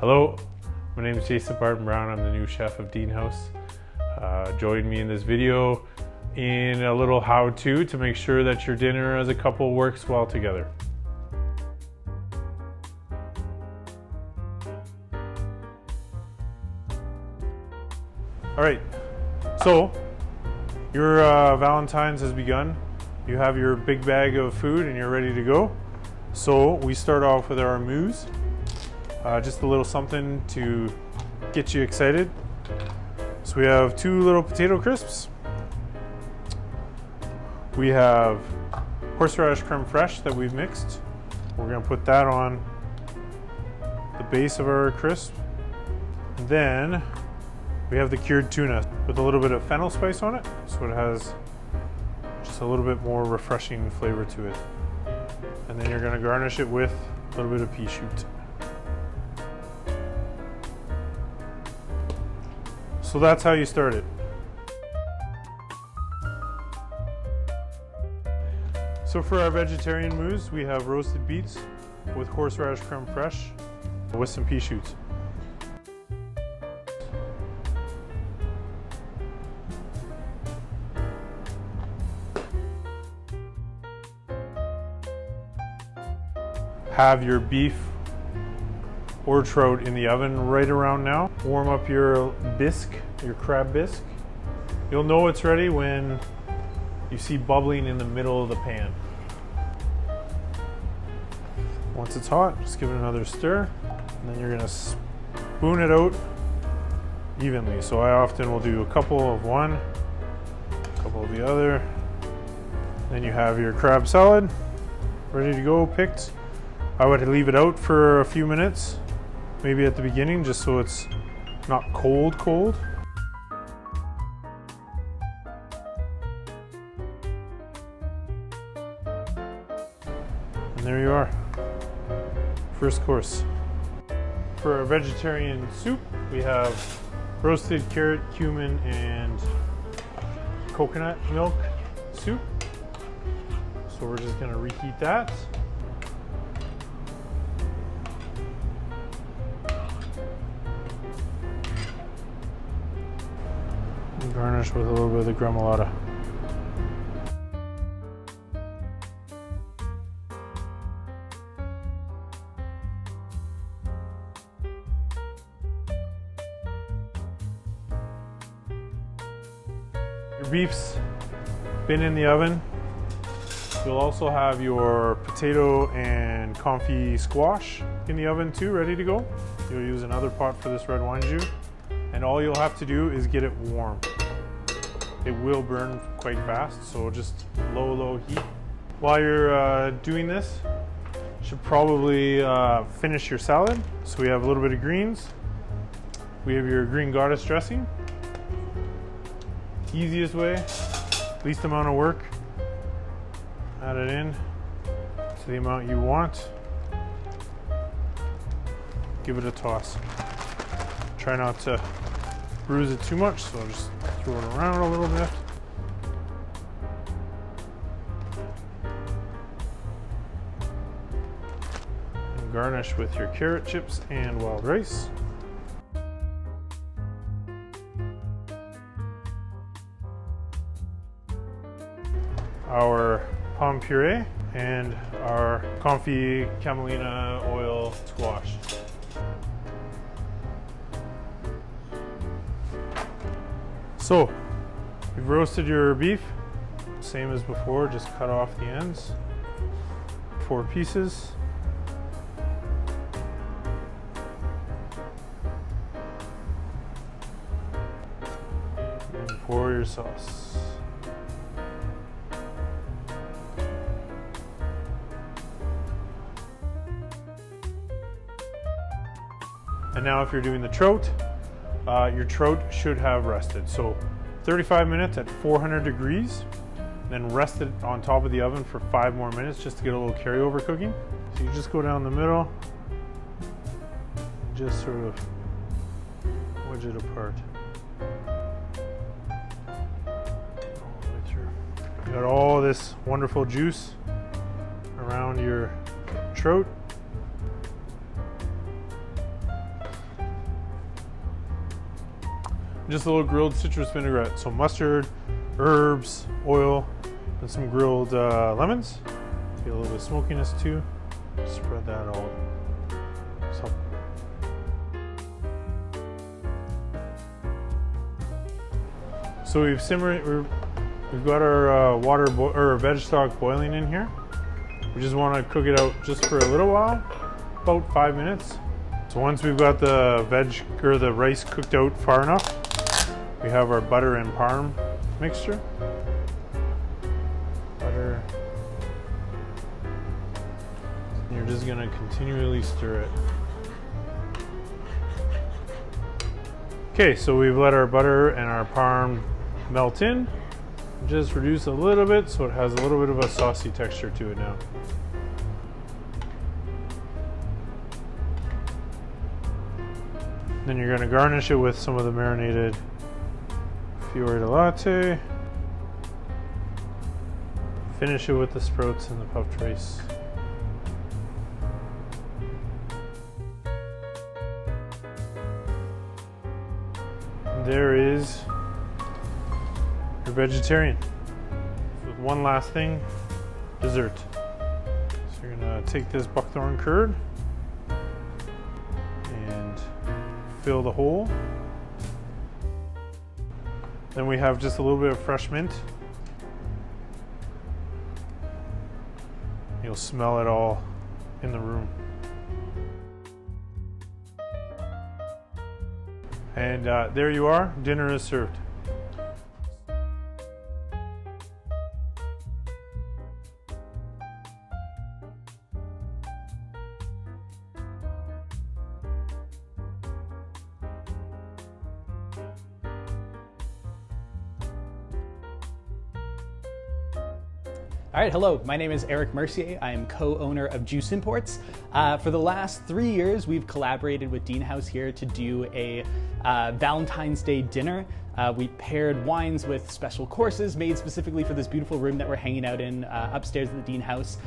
Hello, my name is Jason Barton Brown. I'm the new chef of Deane House. Join me in this video in a little how-to to make sure that your dinner as a couple works well together. All right, so your Valentine's has begun. You have your big bag of food and you're ready to go. So we start off with our mousse. Just a little something to get you excited. So we have 2 little potato crisps. We have horseradish creme fraiche that we've mixed. We're gonna put that on the base of our crisp. And then we have the cured tuna with a little bit of fennel spice on it, so it has just a little bit more refreshing flavor to it. And then you're gonna garnish it with a little bit of pea shoot. So that's how you start it. So for our vegetarian mousse, we have roasted beets with horseradish creme fraiche with some pea shoots. Have your beef or trout in the oven right around now. Warm up your bisque, your crab bisque. You'll know it's ready when you see bubbling in the middle of the pan. Once it's hot, just give it another stir, and then you're gonna spoon it out evenly. So I often will do a couple of one, a couple of the other. Then you have your crab salad ready to go, picked. I would leave it out for a few minutes, maybe at the beginning, just so it's not cold. And there you are, first course. For our vegetarian soup, we have roasted carrot, cumin, and coconut milk soup. So we're just gonna reheat that. Garnish with a little bit of the gremolata. Your beef's been in the oven. You'll also have your potato and confit squash in the oven too, ready to go. You'll use another pot for this red wine jus, and all you'll have to do is get it warm. It will burn quite fast, so just low heat. While you're doing this, you should probably finish your salad. So we have a little bit of greens. We have your green goddess dressing. Easiest way, least amount of work. Add it in to the amount you want. Give it a toss. Try not to bruise it too much, so just throw it around a little bit. And garnish with your carrot chips and wild rice. Our palm puree and our confit camelina oil squash. So, you've roasted your beef, same as before, just cut off the ends. 4 pieces. And pour your sauce. And now if you're doing the trout, your trout should have rested. So 35 minutes at 400 degrees, then rest it on top of the oven for 5 more minutes just to get a little carryover cooking. So you just go down the middle, just sort of wedge it apart. All the way through. You got all this wonderful juice around your trout. Just a little grilled citrus vinaigrette. So mustard, herbs, oil, and some grilled lemons. Get a little bit of smokiness too. Spread that all. So. So we've got our veg stock boiling in here. We just want to cook it out just for a little while, about 5 minutes. So once we've got the veg or the rice cooked out far enough, we have our butter and parm mixture. Butter. And you're just gonna continually stir it. Okay, so we've let our butter and our parm melt in. Just reduce a little bit so it has a little bit of a saucy texture to it now. Then you're going to garnish it with some of the marinated fiore di latte. Finish it with the sprouts and the puffed rice. There is your vegetarian. With one last thing, dessert. So you're gonna take this buckthorn curd and fill the hole. Then we have just a little bit of fresh mint. You'll smell it all in the room. And there you are, dinner is served. All right, hello, my name is Eric Mercier. I am co-owner of Juice Imports. For the last 3 years, we've collaborated with Deane House here to do a Valentine's Day dinner. We paired wines with special courses made specifically for this beautiful room that we're hanging out in upstairs at the Deane House.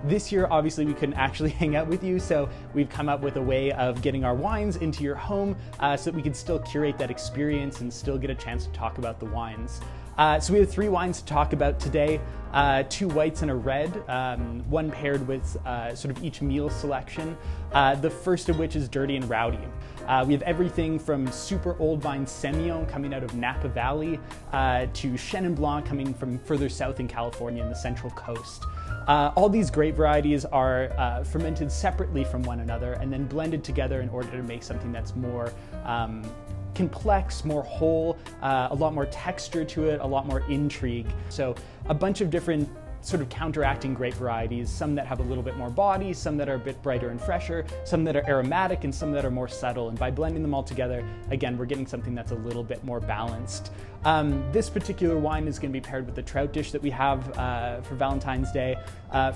This year, obviously, we couldn't actually hang out with you, so we've come up with a way of getting our wines into your home so that we can still curate that experience and still get a chance to talk about the wines. So we have 3 wines to talk about today, 2 whites and a red, one paired with sort of each meal selection, the first of which is Dirty and Rowdy. We have everything from super old vine Semillon coming out of Napa Valley to Chenin Blanc coming from further south in California in the Central Coast. All these grape varieties are fermented separately from one another and then blended together in order to make something that's more complex, more whole, a lot more texture to it, a lot more intrigue. So a bunch of different sort of counteracting grape varieties, some that have a little bit more body, some that are a bit brighter and fresher, some that are aromatic, and some that are more subtle. And by blending them all together, again, we're getting something that's a little bit more balanced. This particular wine is going to be paired with the trout dish that we have for Valentine's Day.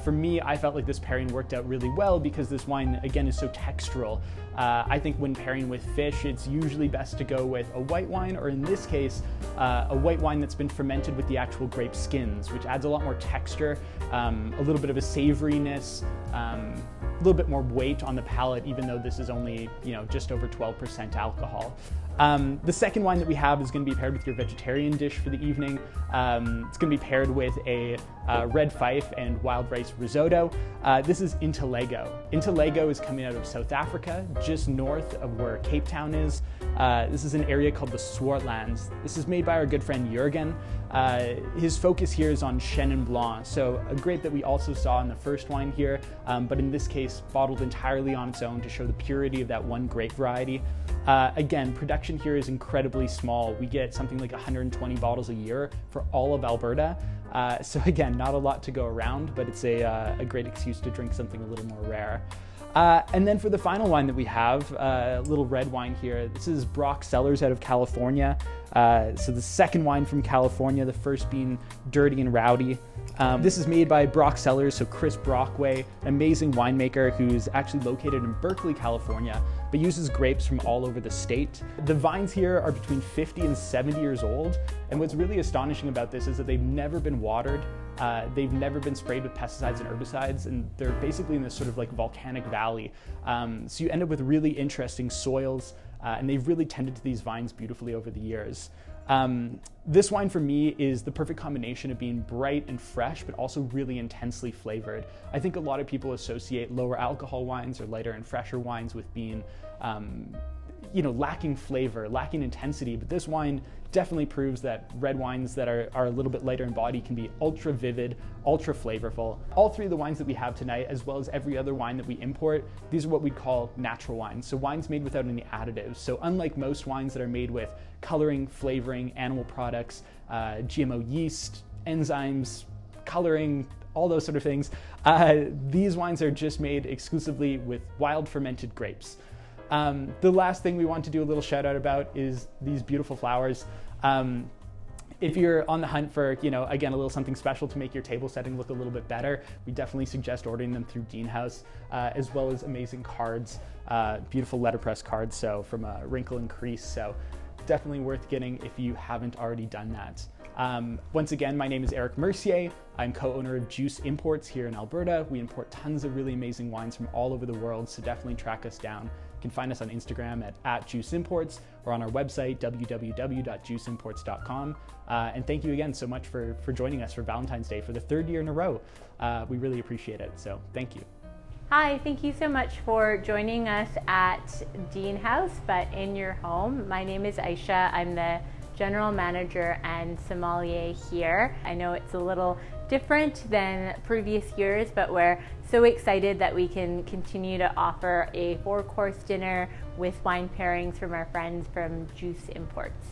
For me, I felt like this pairing worked out really well because this wine, again, is so textural. I think when pairing with fish, it's usually best to go with a white wine, or in this case, a white wine that's been fermented with the actual grape skins, which adds a lot more texture, a little bit of a savoriness, a little bit more weight on the palate, even though this is only, just over 12% alcohol. The second wine that we have is going to be paired with your vegetarian dish for the evening. It's going to be paired with a red fife and wild rice risotto. This is Intalego. Intalego is coming out of South Africa, just north of where Cape Town is. This is an area called the Swartlands. This is made by our good friend Jurgen. His focus here is on Chenin Blanc, so a grape that we also saw in the first wine here, but in this case bottled entirely on its own to show the purity of that one grape variety. Again, production here is incredibly small. We get something like 120 bottles a year for all of Alberta. So again, not a lot to go around, but it's a great excuse to drink something a little more rare. And then for the final wine that we have, a little red wine here. This is Brock Cellars out of California. So the second wine from California, the first being Dirty and Rowdy. This is made by Brock Cellars, so Chris Brockway, an amazing winemaker who's actually located in Berkeley, California, but uses grapes from all over the state. The vines here are between 50 and 70 years old, and what's really astonishing about this is that they've never been watered. They've never been sprayed with pesticides and herbicides, and they're basically in this sort of like volcanic valley. So you end up with really interesting soils, and they've really tended to these vines beautifully over the years. This wine for me is the perfect combination of being bright and fresh, but also really intensely flavored. I think a lot of people associate lower alcohol wines or lighter and fresher wines with being, lacking flavor, lacking intensity, but this wine definitely proves that red wines that are a little bit lighter in body can be ultra vivid, ultra flavorful. All three of the wines that we have tonight, as well as every other wine that we import, these are what we'd call natural wines. So wines made without any additives. So unlike most wines that are made with coloring, flavoring, animal products, GMO yeast, enzymes, coloring, all those sort of things, these wines are just made exclusively with wild fermented grapes. The last thing we want to do a little shout out about is these beautiful flowers. If you're on the hunt for, again, a little something special to make your table setting look a little bit better, we definitely suggest ordering them through Deane House, as well as amazing cards, beautiful letterpress cards, so from Wrinkle and Crease. So definitely worth getting if you haven't already done that. Once again, my name is Eric Mercier. I'm co-owner of Juice Imports here in Alberta. We import tons of really amazing wines from all over the world, so definitely track us down. You can find us on Instagram at Juice Imports or on our website, www.juiceimports.com. And thank you again so much for joining us for Valentine's Day for the third year in a row. We really appreciate it, so thank you. Hi, thank you so much for joining us at Deane House, but in your home. My name is Aisha. I'm the General Manager and Sommelier here. I know it's a little different than previous years, but we're so excited that we can continue to offer a 4-course dinner with wine pairings from our friends from Juice Imports.